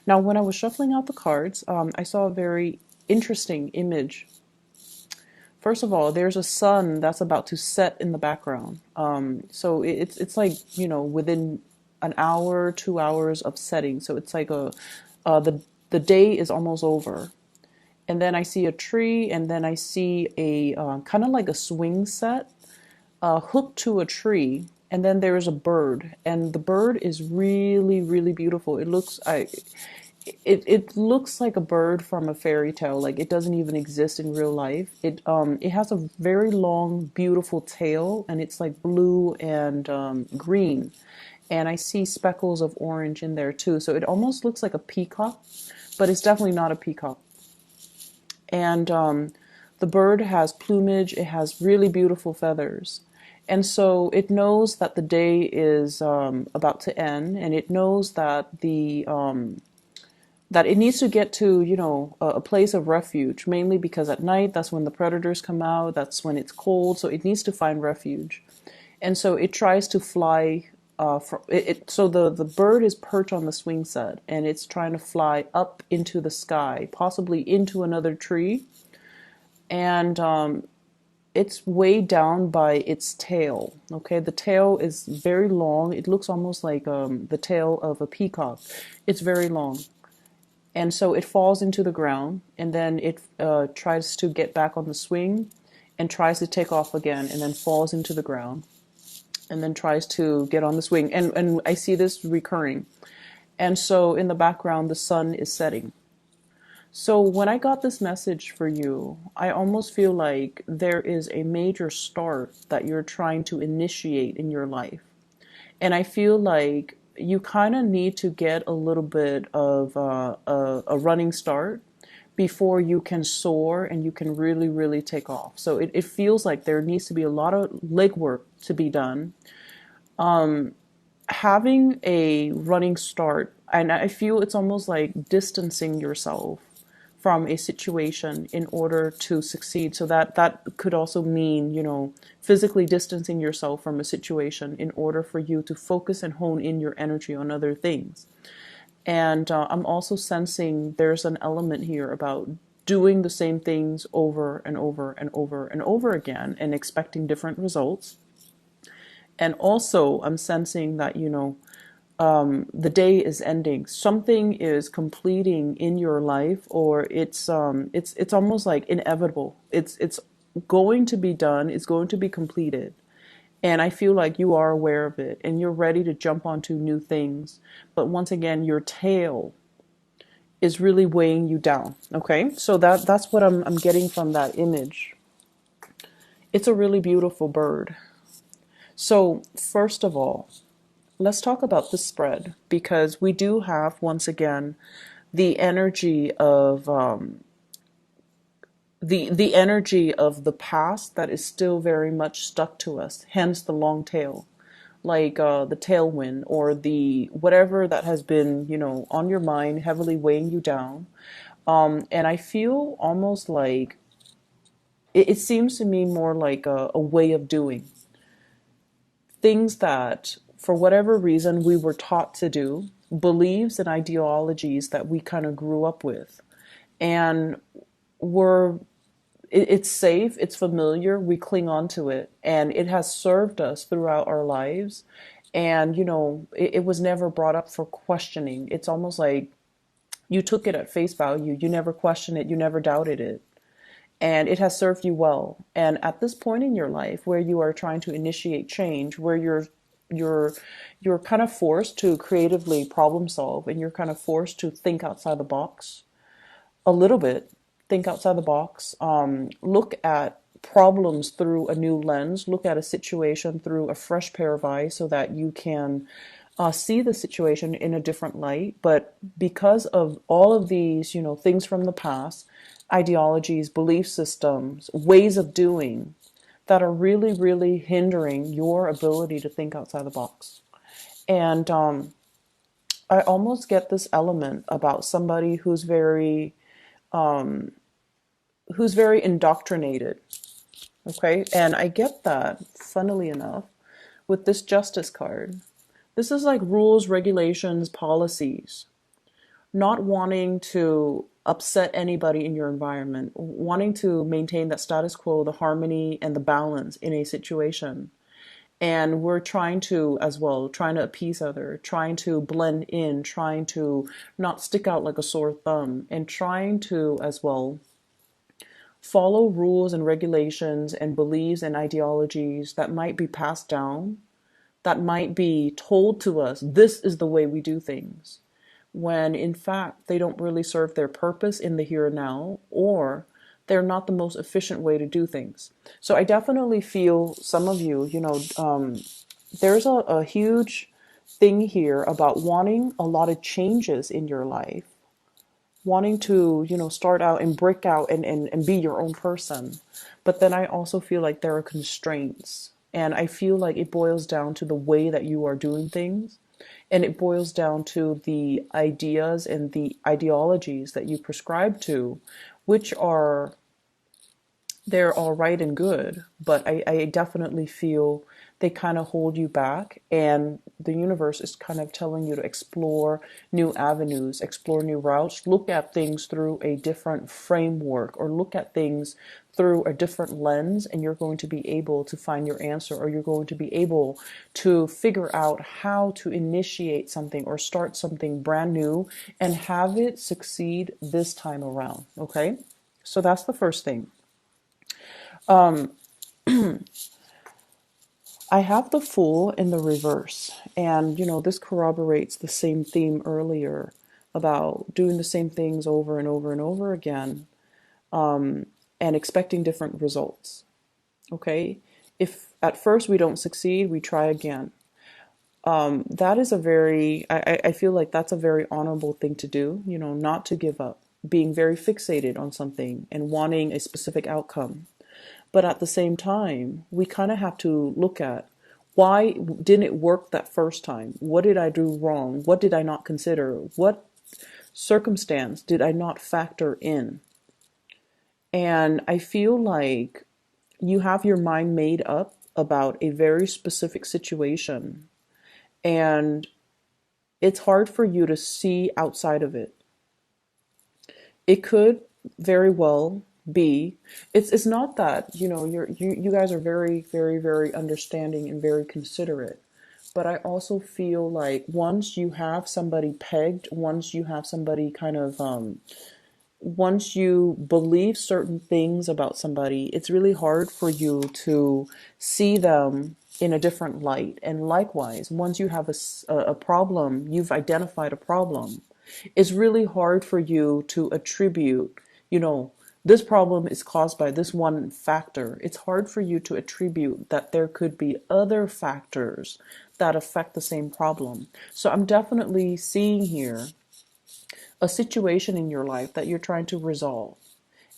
Now, when I was shuffling out the cards, I saw a very interesting image. First of all, there's a sun that's about to set in the background. So it's like, within an hour, 2 hours of setting. So it's like the day is almost over. And then I see a tree, and then I see a kind of like a swing set hooked to a tree, and then there is a bird, and the bird is really, really beautiful. It looks like a bird from a fairy tale. Like it doesn't even exist in real life. It has a very long, beautiful tail, and it's like blue and green, and I see speckles of orange in there too. So it almost looks like a peacock, but it's definitely not a peacock. And the bird has plumage. It has really beautiful feathers. And so it knows that the day is about to end, and it knows that that it needs to get to, a place of refuge, mainly because at night, that's when the predators come out, that's when it's cold, so it needs to find refuge. And so it tries to fly, so the bird is perched on the swing set, and it's trying to fly up into the sky, possibly into another tree, and it's weighed down by its tail. Okay, the tail is very long. It looks almost like the tail of a peacock. It's very long. And so it falls into the ground, and then it tries to get back on the swing and tries to take off again, and then falls into the ground, and then tries to get on the swing. And I see this recurring. And so in the background, the sun is setting. So when I got this message for you, I almost feel like there is a major start that you're trying to initiate in your life. And I feel like you kind of need to get a little bit of a running start before you can soar and you can really, really take off. So it feels like there needs to be a lot of legwork to be done. Having a running start, and I feel it's almost like distancing yourself from a situation in order to succeed. So that could also mean, physically distancing yourself from a situation in order for you to focus and hone in your energy on other things. And I'm also sensing there's an element here about doing the same things over and over and over and over again and expecting different results. And also I'm sensing that, the day is ending. Something is completing in your life, or it's almost like inevitable. It's going to be done. It's going to be completed. And I feel like you are aware of it and you're ready to jump onto new things. But once again, your tail is really weighing you down. Okay? So that's what I'm getting from that image. It's a really beautiful bird. So first of all, let's talk about the spread, because we do have, once again, the energy of the energy of the past that is still very much stuck to us. Hence the long tail, like the tailwind or the whatever that has been, on your mind, heavily weighing you down. And I feel almost like it seems to me more like a way of doing things that, for whatever reason, we were taught to do, beliefs and ideologies that we kind of grew up with. And it's safe, it's familiar, we cling on to it, and it has served us throughout our lives. And, it was never brought up for questioning. It's almost like you took it at face value. You never questioned it, you never doubted it. And it has served you well. And at this point in your life where you are trying to initiate change, where you're kind of forced to creatively problem solve, and you're kind of forced to think outside the box a little bit, think outside the box, look at problems through a new lens, look at a situation through a fresh pair of eyes so that you can see the situation in a different light. But because of all of these, things from the past, ideologies, belief systems, ways of doing that are really, really hindering your ability to think outside the box. And I almost get this element about somebody who's very indoctrinated. Okay. And I get that, funnily enough, with this justice card. This is like rules, regulations, policies. not wanting to upset anybody in your environment, wanting to maintain that status quo, the harmony and the balance in a situation. And we're trying to, as well, trying to appease other, trying to blend in, trying to not stick out like a sore thumb, and trying to, as well, follow rules and regulations and beliefs and ideologies that might be passed down, that might be told to us, this is the way we do things, when in fact they don't really serve their purpose in the here and now, or they're not the most efficient way to do things. So I definitely feel some of you, there's a huge thing here about wanting a lot of changes in your life, wanting to, start out and break out and be your own person. But then I also feel like there are constraints. And I feel like it boils down to the way that you are doing things. And it boils down to the ideas and the ideologies that you prescribe to, which are, they're all right and good, but I definitely feel they kind of hold you back. And the universe is kind of telling you to explore new avenues, explore new routes, look at things through a different framework, or look at things through a different lens, and you're going to be able to find your answer, or you're going to be able to figure out how to initiate something or start something brand new and have it succeed this time around. Okay, so that's the first thing. I have the Fool in the reverse, and this corroborates the same theme earlier about doing the same things over and over and over again, and expecting different results. Okay, if at first we don't succeed, we try again. That is a very, I feel like that's a very honorable thing to do, not to give up, being very fixated on something and wanting a specific outcome. But at the same time, we kind of have to look at, why didn't it work that first time? What did I do wrong? What did I not consider? What circumstance did I not factor in? And I feel like you have your mind made up about a very specific situation, and it's hard for you to see outside of it. It could very well be, it's not that, you guys are very, very, very understanding and very considerate. But I also feel like once you have somebody pegged, once you have somebody kind of once you believe certain things about somebody, it's really hard for you to see them in a different light. And likewise, once you have a problem, you've identified a problem, it's really hard for you to attribute, this problem is caused by this one factor. It's hard for you to attribute that there could be other factors that affect the same problem. So I'm definitely seeing here a situation in your life that you're trying to resolve,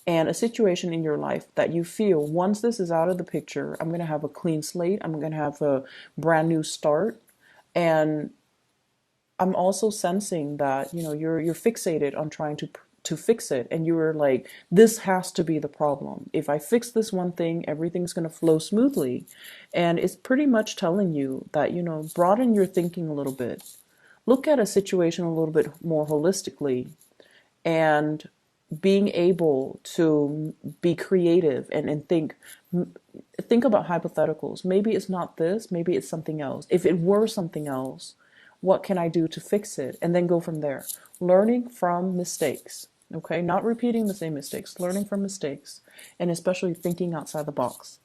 and a situation in your life that you feel, once this is out of the picture, I'm going to have a clean slate, I'm going to have a brand new start. And I'm also sensing that, you're fixated on trying to fix it, and you were like, this has to be the problem. If I fix this one thing, everything's going to flow smoothly. And it's pretty much telling you that, broaden your thinking a little bit. Look at a situation a little bit more holistically, and being able to be creative and think about hypotheticals. Maybe it's not this, maybe it's something else. If it were something else, what can I do to fix it? And then go from there. Learning from mistakes, okay? Not repeating the same mistakes, learning from mistakes, and especially thinking outside the box.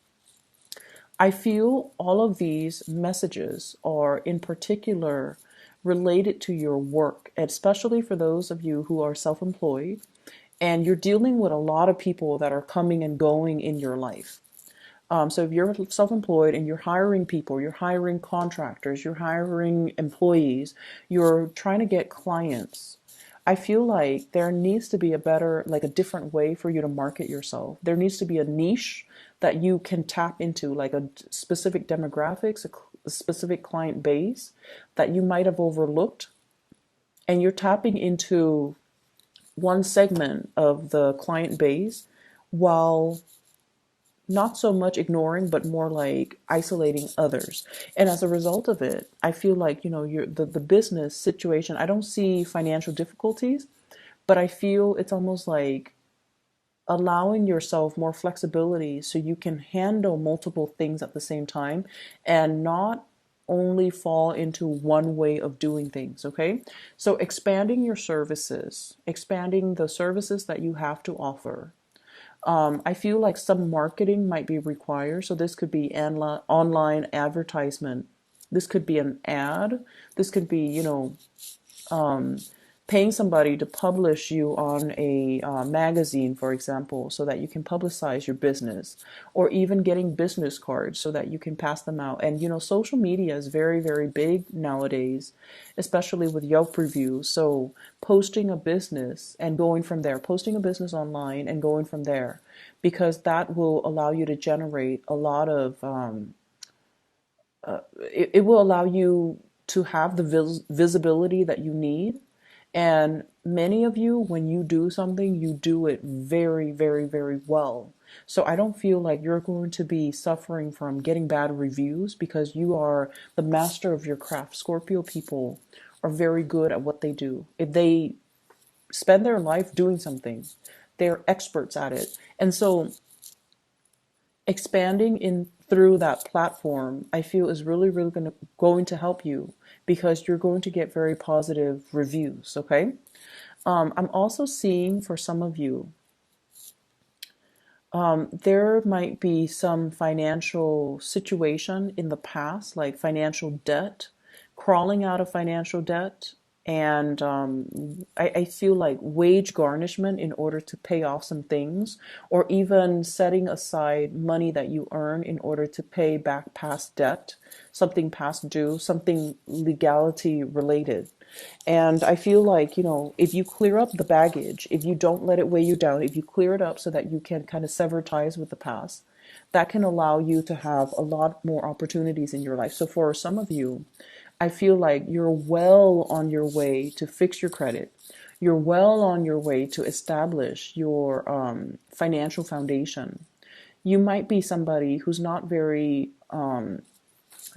I feel all of these messages are in particular related to your work, especially for those of you who are self-employed and you're dealing with a lot of people that are coming and going in your life. So if you're self-employed and you're hiring people, you're hiring contractors, you're hiring employees, you're trying to get clients, I feel like there needs to be a different way for you to market yourself. There needs to be a niche that you can tap into, like a specific demographics, a specific client base that you might have overlooked. And you're tapping into one segment of the client base while not so much ignoring, but more like isolating others. And as a result of it, I feel like, the business situation, I don't see financial difficulties, but I feel it's almost like allowing yourself more flexibility so you can handle multiple things at the same time and not only fall into one way of doing things, okay? So expanding your services, expanding the services that you have to offer. I feel like some marketing might be required. So this could be online advertisement. This could be an ad. This could be, paying somebody to publish you on a magazine, for example, so that you can publicize your business, or even getting business cards so that you can pass them out. And social media is very, very big nowadays, especially with Yelp reviews. So posting a business and going from there, posting a business online and going from there, because that will allow you to generate a lot of, it will allow you to have the visibility that you need. And many of you, when you do something, you do it very, very, very well. So I don't feel like you're going to be suffering from getting bad reviews because you are the master of your craft. Scorpio people are very good at what they do. If they spend their life doing something, they're experts at it. And so expanding in through that platform, I feel is really, really going to help you because you're going to get very positive reviews. Okay. I'm also seeing for some of you, there might be some financial situation in the past, like financial debt, crawling out of financial debt. And I feel like wage garnishment in order to pay off some things, or even setting aside money that you earn in order to pay back past debt, something past due, something legality related. And I feel like, if you clear up the baggage, if you don't let it weigh you down, if you clear it up so that you can kind of sever ties with the past, that can allow you to have a lot more opportunities in your life. So for some of you, I feel like you're well on your way to fix your credit. You're well on your way to establish your financial foundation. You might be somebody who's not very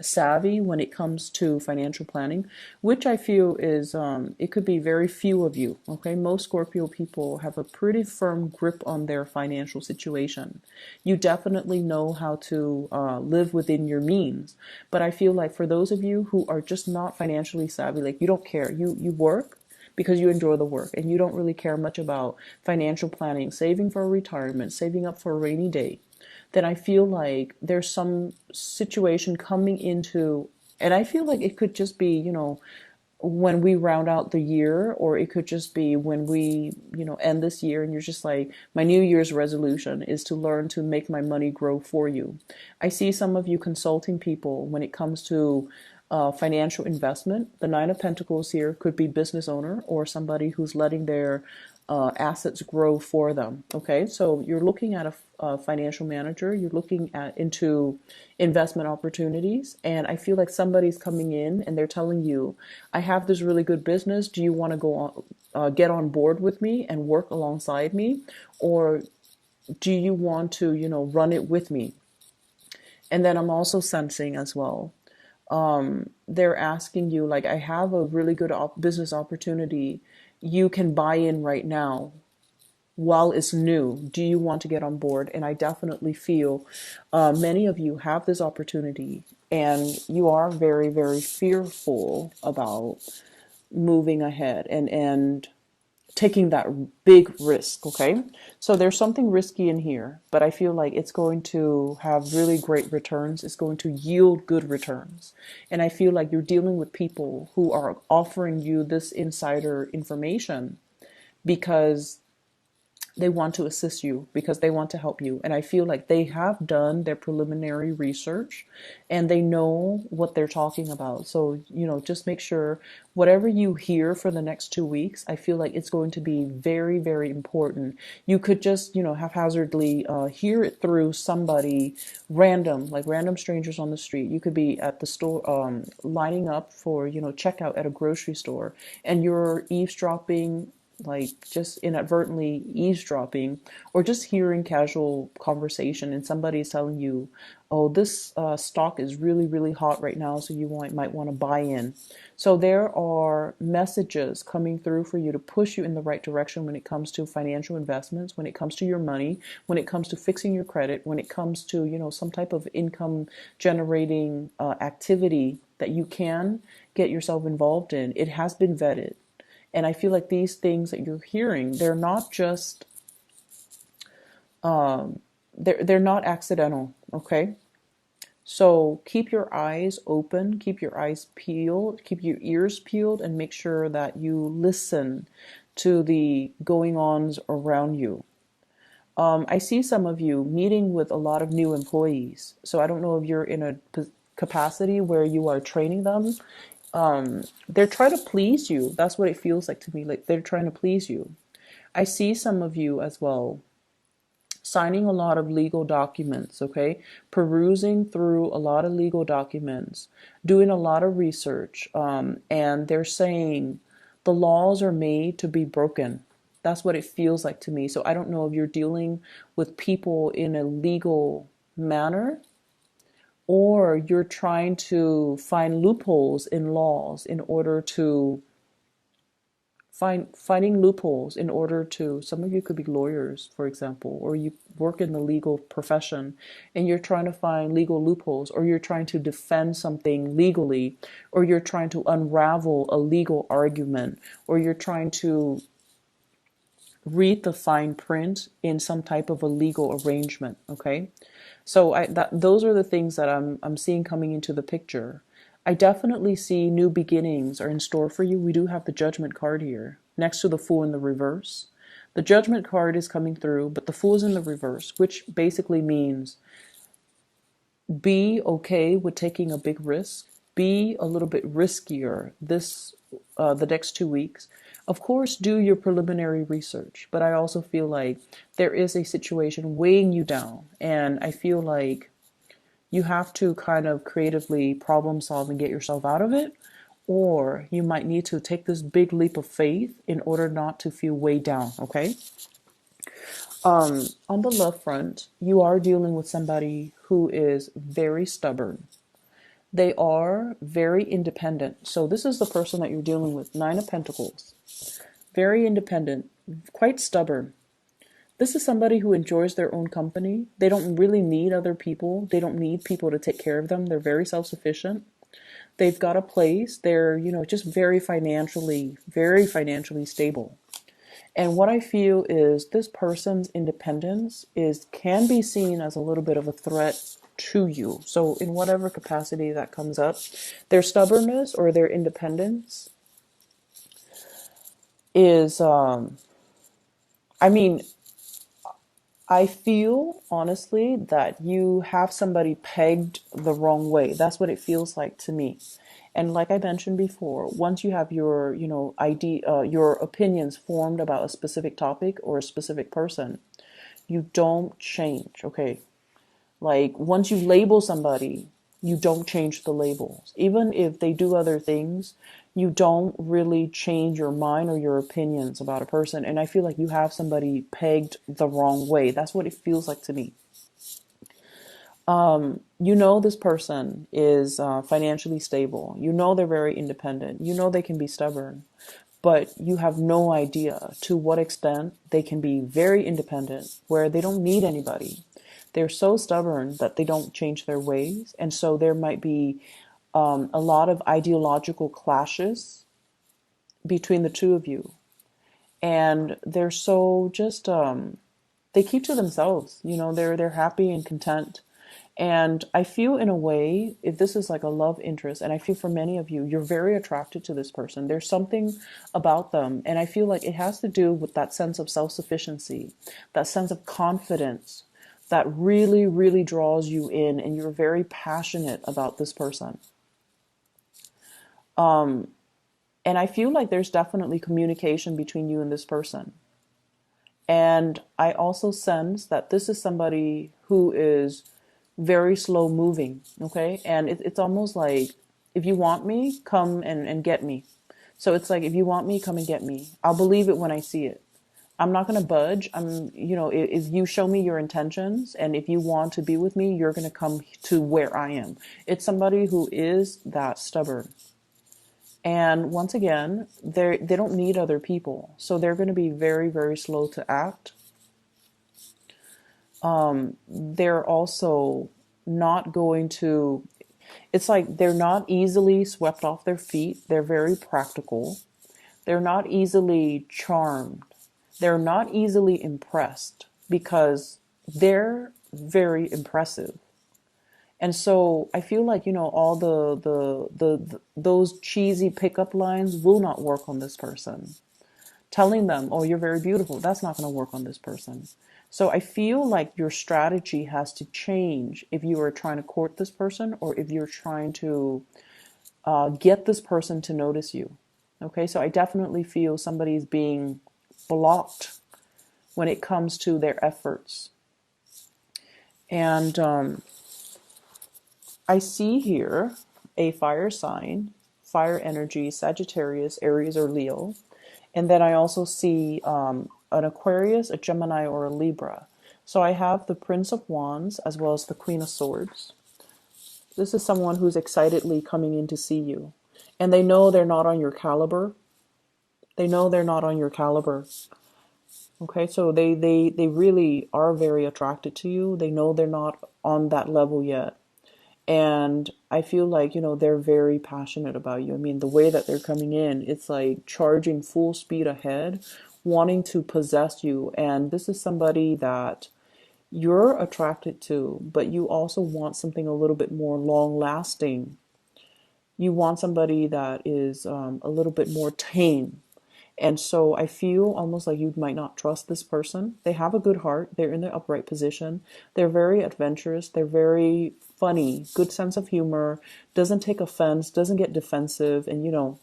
savvy when it comes to financial planning, which I feel is, it could be very few of you. Okay, most Scorpio people have a pretty firm grip on their financial situation. You definitely know how to live within your means, but I feel like for those of you who are just not financially savvy, like you don't care, you work because you enjoy the work and you don't really care much about financial planning, saving for retirement, saving up for a rainy day, then I feel like there's some situation coming into, and I feel like it could just be, when we round out the year, or it could just be when we, end this year and you're just like, my New Year's resolution is to learn to make my money grow for you. I see some of you consulting people when it comes to financial investment. The Nine of Pentacles here could be business owner or somebody who's letting their assets grow for them. Okay, so you're looking at a financial manager. You're looking at into investment opportunities, and I feel like somebody's coming in and they're telling you, "I have this really good business. Do you want to go on, get on board with me and work alongside me, or do you want to, run it with me?" And then I'm also sensing as well, they're asking you, like, I have a really good business opportunity. You can buy in right now while it's new. Do you want to get on board? And I definitely feel many of you have this opportunity and you are very, very fearful about moving ahead and taking that big risk, okay? So there's something risky in here, but I feel like it's going to have really great returns. It's going to yield good returns. And I feel like you're dealing with people who are offering you this insider information because they want to assist you, because they want to help you. And I feel like they have done their preliminary research and they know what they're talking about. So, just make sure whatever you hear for the next 2 weeks, I feel like it's going to be very, very important. You could just, haphazardly hear it through somebody random, like random strangers on the street. You could be at the store, lining up for, checkout at a grocery store, and you're eavesdropping like just inadvertently eavesdropping or just hearing casual conversation and somebody's telling you, oh, this stock is really, really hot right now, so you might want to buy in. So there are messages coming through for you to push you in the right direction when it comes to financial investments, when it comes to your money, when it comes to fixing your credit, when it comes to, some type of income generating activity that you can get yourself involved in. It has been vetted. And I feel like these things that you're hearing, they're not just they're not accidental, okay? So keep your eyes open, keep your eyes peeled, keep your ears peeled, and make sure that you listen to the going ons around you. I see some of you meeting with a lot of new employees. So I don't know if you're in a capacity where you are training them. They're trying to please you. That's what it feels like to me. Like they're trying to please you. I see some of you as well signing a lot of legal documents, okay? Perusing through a lot of legal documents, doing a lot of research, and they're saying the laws are made to be broken. That's what it feels like to me. So I don't know if you're dealing with people in a legal manner or you're trying to find loopholes in laws in order to finding loopholes in order to, some of you could be lawyers, for example, or you work in the legal profession and you're trying to find legal loopholes, or you're trying to defend something legally, or you're trying to unravel a legal argument, or you're trying to read the fine print in some type of a legal arrangement, okay? So those are the things that I'm seeing coming into the picture. I definitely see new beginnings are in store for you. We do have the Judgment card here next to the Fool in the reverse. The Judgment card is coming through, but the Fool is in the reverse, which basically means be okay with taking a big risk. Be a little bit riskier the next 2 weeks. Of course, do your preliminary research, but I also feel like there is a situation weighing you down, and I feel like you have to kind of creatively problem solve and get yourself out of it, or you might need to take this big leap of faith in order not to feel weighed down, okay? On the love front, you are dealing with somebody who is very stubborn. They are very independent. So this is the person that you're dealing with, Nine of Pentacles. Very independent, quite stubborn. This is somebody who enjoys their own company. They don't really need other people. They don't need people to take care of them. They're very self-sufficient. They've got a place. They're, just very financially stable. And what I feel is this person's independence can be seen as a little bit of a threat to you. So in whatever capacity that comes up, their stubbornness or their independence is, I mean, I feel honestly that you have somebody pegged the wrong way. That's what it feels like to me. And like I mentioned before, once you have your, your opinions formed about a specific topic or a specific person, you don't change, okay? Like once you label somebody, you don't change the labels. Even if they do other things, you don't really change your mind or your opinions about a person. And I feel like you have somebody pegged the wrong way. That's what it feels like to me. This person is financially stable. They're very independent. They can be stubborn. But you have no idea to what extent they can be very independent, where they don't need anybody. They're so stubborn that they don't change their ways. And so there might be a lot of ideological clashes between the two of you. And they're so just, they keep to themselves. They're happy and content. And I feel in a way, if this is like a love interest, and I feel for many of you, you're very attracted to this person. There's something about them. And I feel like it has to do with that sense of self-sufficiency, that sense of confidence that really, really draws you in. And you're very passionate about this person. And I feel like there's definitely communication between you and this person. And I also sense that this is somebody who is very slow moving, okay? And it's almost like, if you want me, come and get me. So it's like, if you want me, come and get me. I'll believe it when I see it. I'm not going to budge. If you show me your intentions and if you want to be with me, you're going to come to where I am. It's somebody who is that stubborn. And once again, they don't need other people. So they're going to be very, very slow to act. They're also not going to, it's like they're not easily swept off their feet. They're very practical. They're not easily charmed. They're not easily impressed because they're very impressive. And so I feel like, all those cheesy pickup lines will not work on this person. Telling them, oh, you're very beautiful, that's not going to work on this person. So I feel like your strategy has to change if you are trying to court this person or if you're trying to get this person to notice you. Okay, so I definitely feel somebody's being blocked when it comes to their efforts. And I see here a fire sign, fire energy, Sagittarius, Aries, or Leo. And then I also see an Aquarius, a Gemini, or a Libra. So I have the Prince of Wands as well as the Queen of Swords. This is someone who's excitedly coming in to see you. And they know they're not on your caliber. They know they're not on your caliber. Okay, so they really are very attracted to you. They know they're not on that level yet. And I feel like, they're very passionate about you. I mean, the way that they're coming in, it's like charging full speed ahead, wanting to possess you. And this is somebody that you're attracted to, but you also want something a little bit more long lasting. You want somebody that is a little bit more tame. And so I feel almost like you might not trust this person. They have a good heart. They're in the upright position. They're very adventurous. They're very funny, good sense of humor, doesn't take offense, doesn't get defensive. And,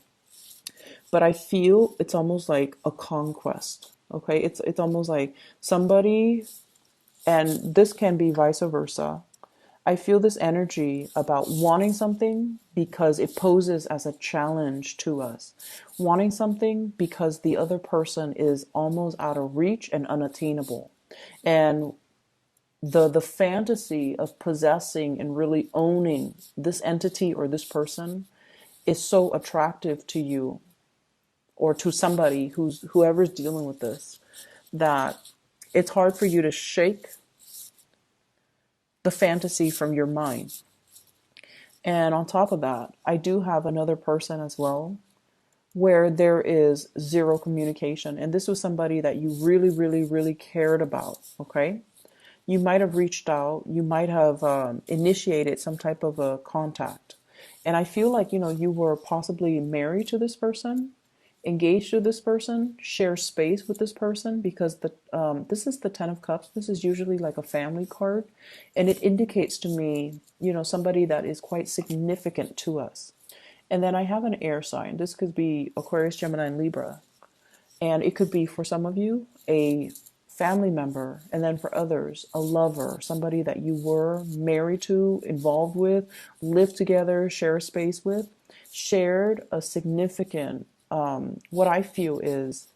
but I feel it's almost like a conquest. Okay. It's almost like somebody, and this can be vice versa. I feel this energy about wanting something because it poses as a challenge to us. Wanting something because the other person is almost out of reach and unattainable. And the fantasy of possessing and really owning this entity or this person is so attractive to you or to somebody whoever's dealing with this, that it's hard for you to shake the fantasy from your mind. And on top of that, I do have another person as well where there is zero communication. And this was somebody that you really, really, really cared about. Okay. You might have reached out. You might have initiated some type of a contact. And I feel like, you were possibly married to this person, engaged to this person, share space with this person, because this is the Ten of Cups. This is usually like a family card, and it indicates to me, somebody that is quite significant to us. And then I have an air sign. This could be Aquarius, Gemini, and Libra, and it could be for some of you a family member, and then for others a lover, somebody that you were married to, involved with, lived together, share space with, shared a significant what I feel is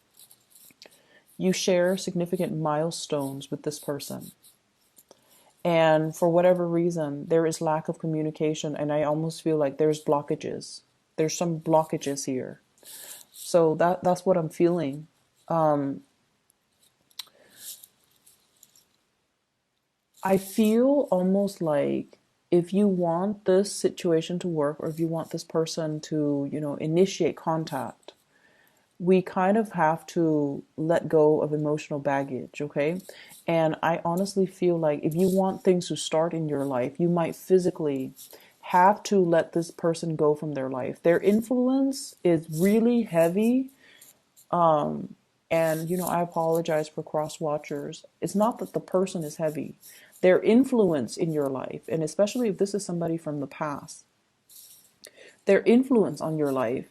you share significant milestones with this person. And for whatever reason, there is lack of communication. And I almost feel like there's blockages. There's some blockages here. So that's what I'm feeling. I feel almost like if you want this situation to work, or if you want this person to, initiate contact, we kind of have to let go of emotional baggage, okay? And I honestly feel like if you want things to start in your life, you might physically have to let this person go from their life. Their influence is really heavy. And, I apologize for cross watchers. It's not that the person is heavy. Their influence in your life, and especially if this is somebody from the past, their influence on your life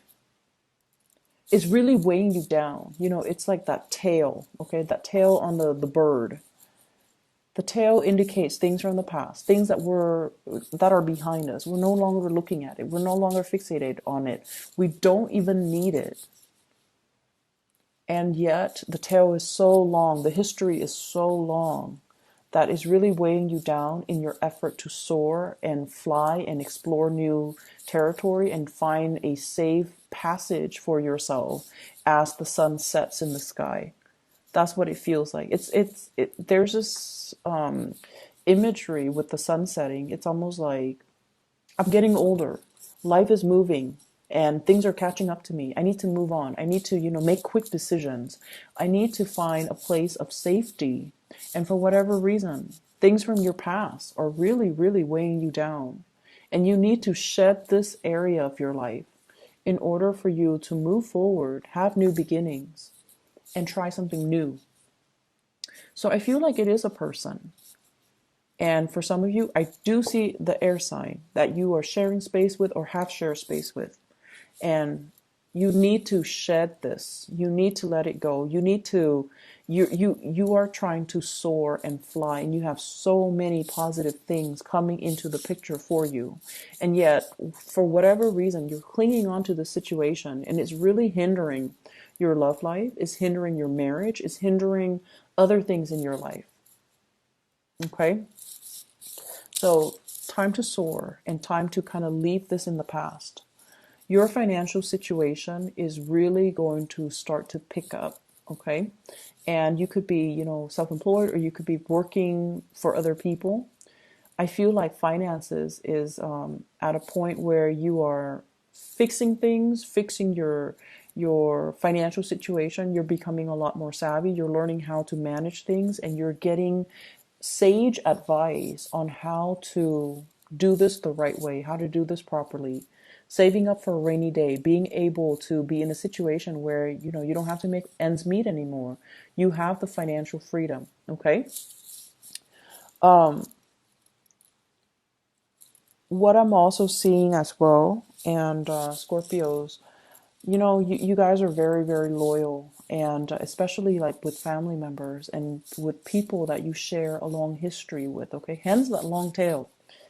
is really weighing you down. It's like that tail, okay? That tail on the bird. The tail indicates things from the past, things that are behind us. We're no longer looking at it. We're no longer fixated on it. We don't even need it. And yet the tail is so long, the history is so long, that is really weighing you down in your effort to soar and fly and explore new territory and find a safe passage for yourself as the sun sets in the sky. That's what it feels like. There's this imagery with the sun setting. It's almost like I'm getting older. Life is moving and things are catching up to me. I need to move on. I need to, make quick decisions. I need to find a place of safety. And for whatever reason, things from your past are really, really weighing you down. And you need to shed this area of your life in order for you to move forward, have new beginnings, and try something new. So I feel like it is a person. And for some of you, I do see the air sign that you are sharing space with or have shared space with. And you need to shed this. You need to let it go. You are trying to soar and fly, and you have so many positive things coming into the picture for you. And yet, for whatever reason, you're clinging on to the situation, and it's really hindering your love life, it's hindering your marriage, it's hindering other things in your life. Okay? So, time to soar and time to kind of leave this in the past. Your financial situation is really going to start to pick up, okay? And you could be, self-employed, or you could be working for other people. I feel like finances is at a point where you are fixing things, fixing your financial situation. You're becoming a lot more savvy. You're learning how to manage things, and you're getting sage advice on how to do this the right way, how to do this properly. Saving up for a rainy day, being able to be in a situation where, you don't have to make ends meet anymore. You have the financial freedom, okay? What I'm also seeing as well, and Scorpios, you guys are very, very loyal, and especially like with family members and with people that you share a long history with, okay? Hence that long tail.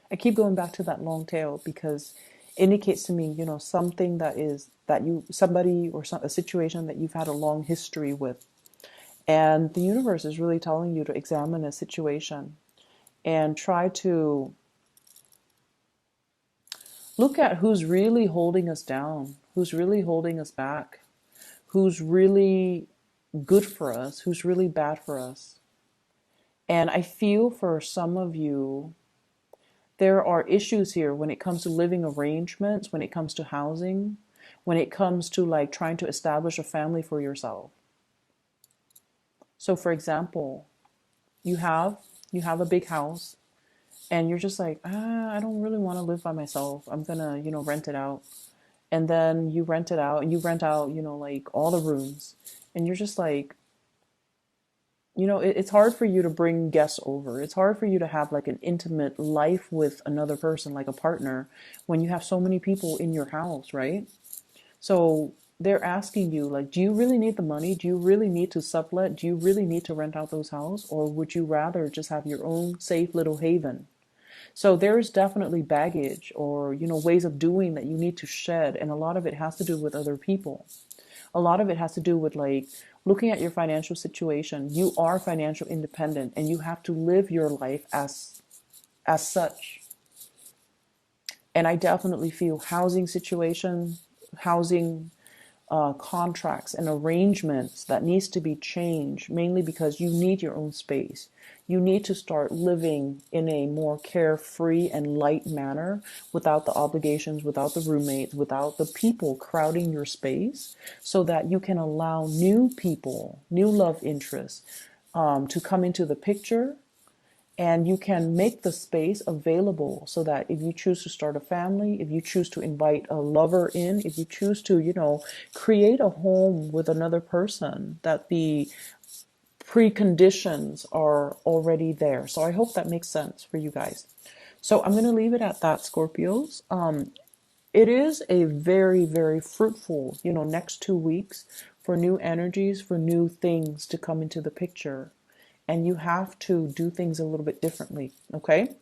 I keep going back to that long tail because it indicates to me, something somebody or a situation that you've had a long history with. And the universe is really telling you to examine a situation and try to look at who's really holding us down, who's really holding us back, who's really good for us, who's really bad for us. And I feel for some of you, there are issues here when it comes to living arrangements, when it comes to housing, when it comes to like trying to establish a family for yourself. So for example, you have a big house and you're just like, I don't really want to live by myself. I'm gonna, rent it out. And then you rent it out and you rent out, like all the rooms. And you're just like, it's hard for you to bring guests over. It's hard for you to have like an intimate life with another person, like a partner, when you have so many people in your house, right? So they're asking you, like, do you really need the money? Do you really need to sublet? Do you really need to rent out those houses? Or would you rather just have your own safe little haven? So there's definitely baggage or, ways of doing that you need to shed. And a lot of it has to do with other people. A lot of it has to do with like looking at your financial situation. You are financial independent and you have to live your life as such. And I definitely feel housing situation, housing contracts and arrangements that needs to be changed, mainly because you need your own space. You need to start living in a more carefree and light manner without the obligations, without the roommates, without the people crowding your space, so that you can allow new people, new love interests to come into the picture. And you can make the space available so that if you choose to start a family, if you choose to invite a lover in, if you choose to, create a home with another person, that the preconditions are already there. So I hope that makes sense for you guys. So I'm going to leave it at that, Scorpios. It is a very, very fruitful, next 2 weeks for new energies, for new things to come into the picture. and you have to do things a little bit differently. Okay.